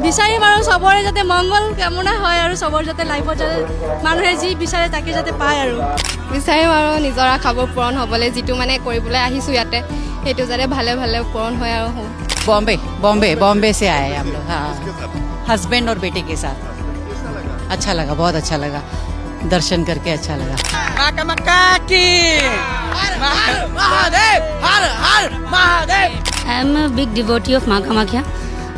বিচাৰিম আৰু চবৰে যাতে মংগল কামনা হয় আৰু চবৰ যাতে লাইফত যাতে মানুহে যি বিচাৰে তাকে যাতে পায় আৰু বিচাৰিম আৰু নিজৰ আশাবোৰ পূৰণ হ'বলৈ যিটো মানে কৰিবলৈ আহিছোঁ ইয়াতে সেইটো যাতে ভালে ভালে পূৰণ হয় আৰু बॉम्बे बॉम्बे बॉम्बे से आए हम लोग हाँ हस्बैंड और बेटे के साथ अच्छा लगा बहुत अच्छा लगा दर्शन करके अच्छा लगा I am a big devotee of Maa Kamakhya.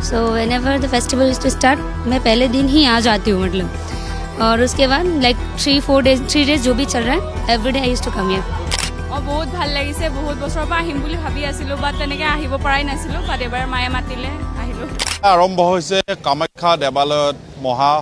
So whenever the festival is to start, मैं पहले दिन ही आ जाती हूँ मतलब और उसके बाद like 3 days जो भी चल रहा है every day I used to come here. বহুত ভাল লাগিছে বহুত বছৰৰ পৰা আহিম বুলি ভাবি আছিলোঁ বাট তেনেকৈ আহিব পৰাই নাছিলোঁ বাট এবাৰ মায়ে মাতিলে আহিলোঁ আৰম্ভ হৈছে কামাখ্যা দেৱালয়ত মহা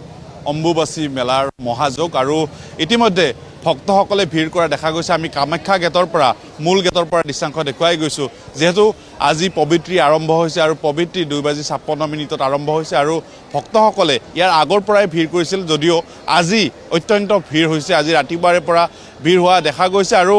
অম্বুবাচী মেলাৰ মহাযোগ আৰু ইতিমধ্যে ভক্তসকলে ভিৰ কৰা দেখা গৈছে আমি কামাখ্যা গেটৰ পৰা মূল গেটৰ পৰা দৃশ্যাংশ দেখুৱাই গৈছোঁ যেহেতু আজি পবিত্ৰী আৰম্ভ হৈছে আৰু পবিত্ৰী 2:56 আৰম্ভ হৈছে আৰু ভক্তসকলে ইয়াৰ আগৰ পৰাই ভিৰ কৰিছিল যদিও আজি অত্যন্ত ভিৰ হৈছে আজি ৰাতিপুৱাৰে পৰা ভিৰ হোৱা দেখা গৈছে আৰু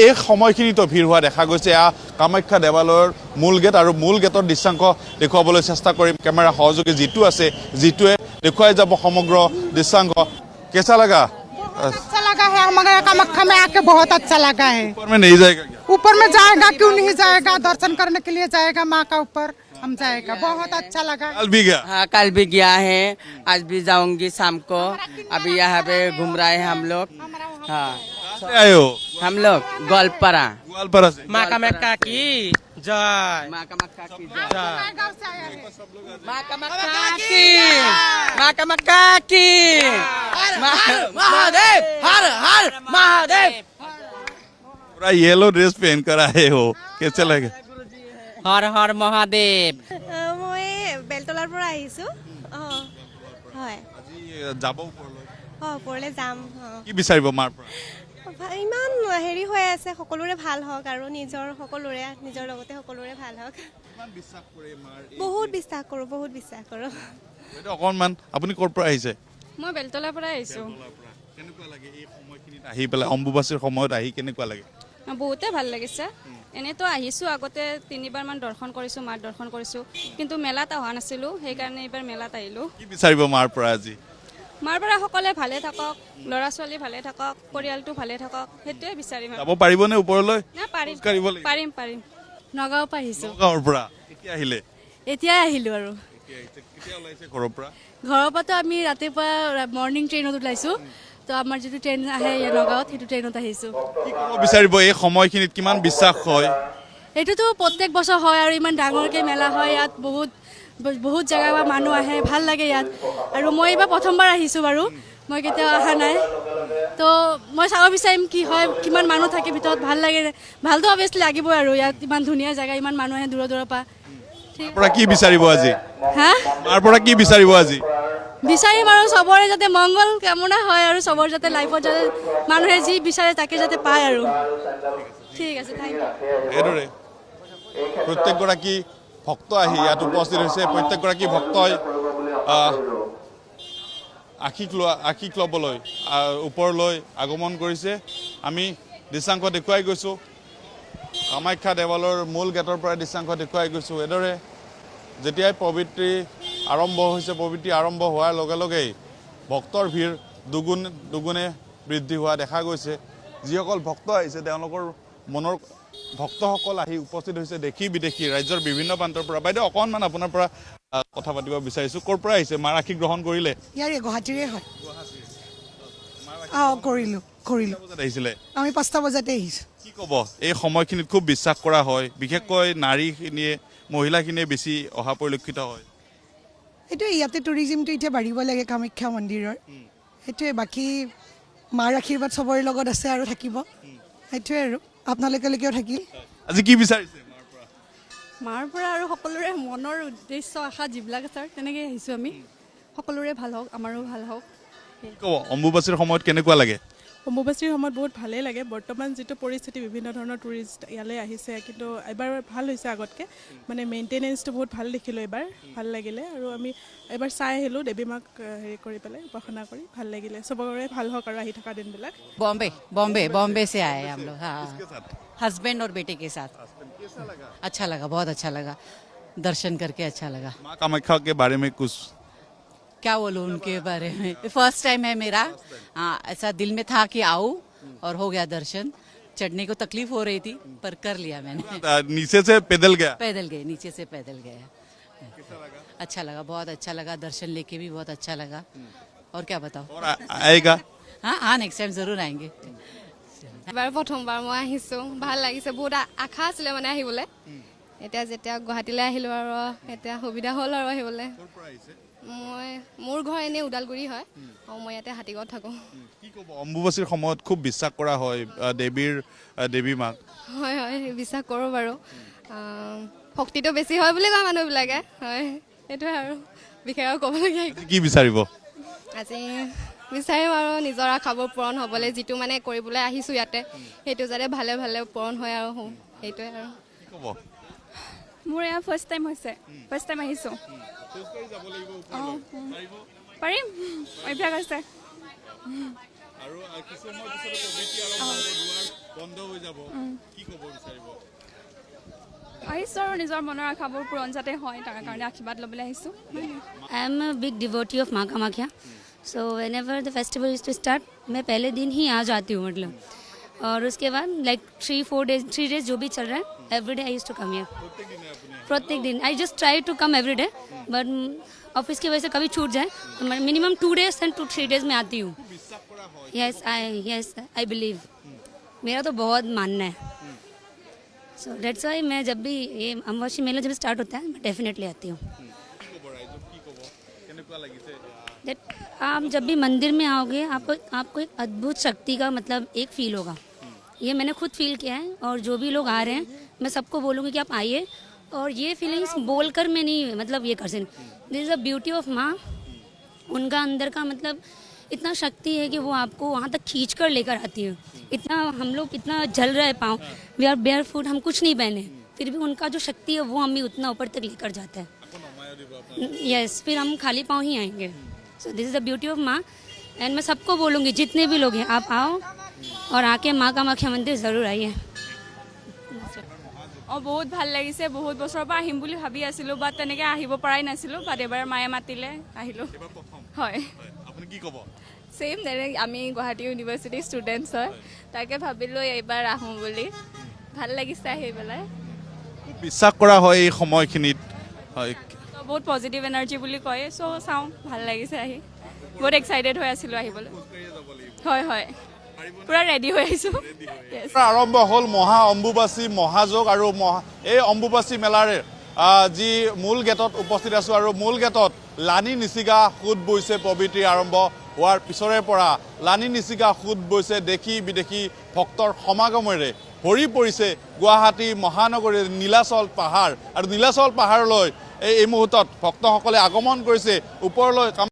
এই সময়খিনিতো ভিৰ হোৱা দেখা গৈছে এয়া কামাখ্যা দেৱালয়ৰ মূল গেট আৰু মূল গেটৰ দৃশ্যাংশ দেখুৱাবলৈ চেষ্টা কৰিম কেমেৰা সহযোগী জিতু আছে জিতুৱে দেখুৱাই যাব সমগ্ৰ দৃশ্যাংশ কেঁচা লগা अच्छा लगा है हमारे कामाख्या में आके बहुत अच्छा लगा है ऊपर में नहीं जाएगा क्या ऊपर में जाएगा क्यों नहीं जाएगा दर्शन करने के लिए जाएगा माँ का ऊपर हम जाएगा बहुत अच्छा लगा कल भी गया हाँ कल भी गया है आज भी जाऊंगी शाम को अभी यहाँ पे घूम रहे हैं हम लोग हाँ कहाँ से आए हो हम लोग गोलपारा गोवालपारा से माँ कामाख्या की जय माँ कामाख्या की जय माँ कामाख्या की माँ कामाख्या की महादेव हर हर महादेव पूरा येलो ड्रेस पहन कर आए हो कैसे लगे हर हर महादेव মই বেলতলাৰ পৰা আহিছোঁ হয় আজি যাব ওপৰলৈ ওপৰলৈ যাম কি বিচাৰিব মাৰ পৰা ইমান হেৰি হৈ আছে সকলোৰে ভাল হওক আৰু নিজৰ লগতে সকলোৰে ভাল হওক কিমান বিশ্বাস কৰে মাৰ বহুত বিশ্বাস কৰোঁ এইটো অকণমান আপুনি ক'ৰ পৰা আহিছে মই বেলতলাৰ পৰা আহিছোঁ কেনেকুৱা লাগে এই সময়খিনিত আহি পেলাই অম্বুবাচীৰ সময়ত আহি কেনেকুৱা লাগে বহুতে ভাল লাগিছে এনেতো আহিছোঁ আগতে 3বাৰমান দৰ্শন কৰিছোঁ মাৰ দৰ্শন কৰিছোঁ কিন্তু মেলাত অহা নাছিলোঁ সেইকাৰণে এইবাৰ মেলাত আহিলোঁ কি বিচাৰিব মাৰ পৰা আজি মাৰ পৰা সকলোৱে ভালে থাকক ল'ৰা ছোৱালী ভালে থাকক পৰিয়ালটো ভালে থাকক সেইটোৱে বিচাৰিম যাব পাৰিবনে ওপৰলৈ না পাৰিম খোজকাঢ়িব লাগিব পাৰিম নগাঁৱৰ পৰা আহিছোঁ গাঁৱৰ পৰা কেতিয়া আহিলে এতিয়াই আহিলোঁ আৰু কেতিয়া ওলাইছে ঘৰৰ পৰা ঘৰৰ পৰাতো আমি ৰাতিপুৱা মৰ্ণিং ট্ৰেইনত ওলাইছোঁ তো আমাৰ যিটো ট্ৰেইন আহে নগাঁৱত সেইটো ট্ৰেইনত আহিছোঁ কি ক'ব বিচাৰিব এই সময়খিনিত কিমান বিশ্বাস হয় এইটোতো প্ৰত্যেক বছৰ হয় আৰু ইমান ডাঙৰকৈ মেলা হয় ইয়াত বহুত জেগাৰ পৰা মানুহ আহে ভাল লাগে ইয়াত আৰু মই এইবাৰ প্ৰথমবাৰ আহিছোঁ বাৰু মই কেতিয়াও অহা নাই তো মই চাব বিচাৰিম কি হয় কিমান মানুহ থাকে ভিতৰত ভাল লাগে ভালতো অভিয়াছলি লাগিবই আৰু ইয়াত ইমান ধুনীয়া জেগা ইমান মানুহ আহে দূৰৰ পৰা ঠিক পৰা কি বিচাৰিব আজি হা মাৰ পৰা কি বিচাৰিব আজি বিচাৰিম আৰু চবৰে যাতে মংগল কামনা হয় আৰু চবৰ যাতে লাইফত যাতে মানুহে যি বিচাৰে তাকে যাতে পায় আৰু ঠিক আছে থেংক ইউ এইদৰে প্ৰত্যেকগৰাকী ভক্ত আহি ইয়াত উপস্থিত হৈছে প্ৰত্যেকগৰাকী ভক্তই আশীষ ল'বলৈ ওপৰলৈ আগমন কৰিছে আমি দৃশ্যাংশ দেখুৱাই গৈছোঁ কামাখ্যা দেৱালয়ৰ মূল গেটৰ পৰা দৃশ্যাংশ দেখুৱাই গৈছোঁ এইদৰে যেতিয়াই পবিত্ৰী আৰম্ভ হৈছে পবিত্ৰী আৰম্ভ হোৱাৰ লগে লগেই ভক্তৰ ভিৰ দুগুণে বৃদ্ধি হোৱা দেখা গৈছে যিসকল ভক্ত আহিছে তেওঁলোকৰ মনৰ ভক্তসকল আহি উপস্থিত হৈছে দেশী বিদেশী ৰাজ্যৰ বিভিন্ন প্ৰান্তৰ পৰা বাইদেউ অকণমান আপোনাৰ পৰা কথা পাতিব বিচাৰিছোঁ ক'ৰ পৰা আহিছে মাৰ আশীষ গ্ৰহণ কৰিলে ইয়াৰে গুৱাহাটীৰে হয় কৰিলোঁ বজাত আহিছিলে আমি 5টা বজাতে আহিছোঁ কি ক'ব এই সময়খিনিত খুব বিশ্বাস কৰা হয় বিশেষকৈ নাৰীখিনিয়ে মহিলাখিনিয়ে বেছি অহা পৰিলক্ষিত হয় সেইটোৱে ইয়াতে টুৰিজিমটো এতিয়া বাঢ়িব লাগে কামাখ্যা মন্দিৰৰ সেইটোৱে বাকী মাৰ আশীৰ্বাদ চবৰে লগত আছে আৰু থাকিব সেইটোৱে আৰু আপোনালোকেও থাকিল আজি কি বিচাৰিছে মাৰ পৰা আৰু সকলোৰে মনৰ উদ্দেশ্য আশা যিবিলাক আছে তেনেকৈ আহিছোঁ আমি সকলোৰে ভাল হওক আমাৰো ভাল হওক কি ক'ব অম্বুবাচীৰ সময়ত কেনেকুৱা লাগে অম্বুবাচীৰ সময়ত বহুত ভালেই লাগে বৰ্তমান যিটো পৰিস্থিতি বিভিন্ন ধৰণৰ টুৰিষ্ট ইয়ালৈ আহিছে কিন্তু এবাৰ ভাল হৈছে আগতকৈ মানে মেইনটেনেঞ্চটো বহুত ভাল দেখিলোঁ এবাৰ ভাল লাগিলে আৰু আমি এবাৰ চাই আহিলোঁ দেৱী মাক হেৰি কৰি পেলাই উপাসনা কৰি ভাল লাগিলে চবৰে ভাল হওক আৰু আহি থকা দিনবিলাক बॉम्बे बॉम्बे बॉम्बे से आए हम लोग हाँ हस्बैंड और बेटे के साथ अच्छा लगा बहुत अच्छा लगा दर्शन करके अच्छा लगा। माँ कामाख्या के बारे में कुछ क्या बोलूँ उनके बारे में, फर्स्ट टाइम है मेरा। हाँ, ऐसा दिल में था कि आऊँ और हो गया दर्शन। चढ़ने को तकलीफ हो रही थी पर कर लिया मैंने। नीचे से पैदल गया। पैदल गए, नीचे से पैदल गए। अच्छा लगा, बहुत अच्छा लगा, दर्शन लेके भी बहुत अच्छा लगा। और क्या बताओ, और आएगा। हाँ नेक्स्ट टाइम जरूर आएंगे। এবাৰ প্ৰথমবাৰ মই আহিছোঁ, ভাল লাগিছে, বহুত আশা আছিলে মানে আহিবলৈ। এতিয়া যেতিয়া গুৱাহাটীলৈ আহিলোঁ আৰু এতিয়া সুবিধা হ'ল আৰু আহিবলৈ। মোৰ ঘৰ এনেই ওদালগুৰি হয় আৰু মই ইয়াতে হাতীগড়ত থাকোঁ। কি ক'ব, অম্বুবাচীৰ সময়ত খুব বিশ্বাস কৰা হয় দেৱী মাক। হয় হয়, বিশ্বাস কৰোঁ বাৰু। শক্তিটো বেছি হয় বুলি কয় মানুহবিলাকে। হয়, সেইটোৱে আৰু বিশেষ আৰু ক'বলগীয়া। কি বিচাৰিব? আজি বিচাৰিম আৰু নিজৰ আশাবোৰ পূৰণ হ'বলৈ, যিটো মানে কৰিবলৈ আহিছোঁ ইয়াতে, সেইটো যাতে ভালে ভালে পূৰণ হয় আৰু সেইটোৱে আৰু। কি ক'ব? মোৰ এয়া ফাৰ্ষ্ট টাইম হৈছে, ফাৰ্ষ্ট টাইম আহিছোঁ। পাৰিম, অভ্যাস আছে। আৰু কিছু সময় পিছতে পবিত্ৰ আৰম্ভ হ'ব, দুৱাৰ বন্ধ হৈ যাব, কি ক'ব বিচাৰিব? আহিছোঁ আৰু নিজৰ মনৰ আশাবোৰ পূৰণ যাতে হয় তাৰ কাৰণে আশীৰ্বাদ ল'বলৈ আহিছোঁ। I am a big devotee of माँ Kamakhya, so whenever the festival is to start मैं पहले दिन ही आ जाती हूँ मतलब। और उसके बाद लाइक 3 डेज जो भी चल रहा है every day I use to come here. प्रत्येक दिन I just try to come every day, but office की वजह से कभी छूट जाए तो मैं मिनिमम 2 डेज एंड 3 डेज में आती हूँ। यस आई बिलीव, मेरा तो बहुत मानना है। सो डेट्स वाई मैं जब भी ये अमावस्या मेला जब स्टार्ट होता है मैं डेफिनेटली आती हूँ। That आप जब भी मंदिर में आओगे आपको एक अद्भुत शक्ति का मतलब एक फील होगा। ये मैंने खुद फील किया है और जो भी लोग आ रहे हैं मैं सबको बोलूँगी कि आप आइए। और ये फीलिंग्स बोलकर मैं नहीं मतलब ये कर सकती। This is the beauty of माँ, उनका अंदर का मतलब इतना शक्ति है कि वो आपको वहाँ तक खींच कर लेकर आती है। इतना हम लोग इतना जल रहे पाँव, वी आर बेयर फुट, हम कुछ नहीं पहने, फिर भी उनका जो शक्ति है वो हमें उतना ऊपर तक लेकर जाता है। यस, फिर हम खाली पाँव ही आएंगे। So this is the beauty of माँ एंड मैं सबको बोलूँगी जितने भी लोग हैं आप आओ और आके माँ कामाख्या मंदिर ज़रूर आइए। অঁ বহুত ভাল লাগিছে, বহুত বছৰৰ পৰা আহিম বুলি ভাবি আছিলোঁ, বাট তেনেকৈ আহিব পৰাই নাছিলোঁ, বাট এবাৰ মায়ে মাতিলে আহিলোঁ। হয়, আপুনি কি ক'ব? ছেইম যেনে আমি গুৱাহাটী ইউনিভাৰ্চিটিৰ ষ্টুডেণ্টছ হয়, তাকে ভাবিলোঁ এইবাৰ আহোঁ বুলি। ভাল লাগিছে আহি পেলাই। খুব বিশ্বাস কৰা হয় এই সময়খিনিত। হয়, তো বহুত পজিটিভ এনাৰ্জি বুলি কয়, চ' চাওঁ, ভাল লাগিছে আহি, বহুত এক্সাইটেড হৈ আছিলোঁ আহিবলৈ। হয় হয়, পুৰা ৰেডি হৈ আহিছোঁ। আৰম্ভ হ'ল মহা অম্বুবাচী মহাযোগ আৰু এই অম্বুবাচী মেলাৰে যি মূল গেটত উপস্থিত আছোঁ আৰু মূল গেটত লানি নিচিগা সোঁত বৈছে। পবিত্ৰী আৰম্ভ হোৱাৰ পিছৰে পৰা লানি নিচিগা সোঁত বৈছে, দেশী বিদেশী ভক্তৰ সমাগমেৰে ভৰি পৰিছে গুৱাহাটী মহানগৰীৰ নীলাচল পাহাৰ। আৰু নীলাচল পাহাৰলৈ এই মুহূৰ্তত ভক্তসকলে আগমন কৰিছে ওপৰলৈ।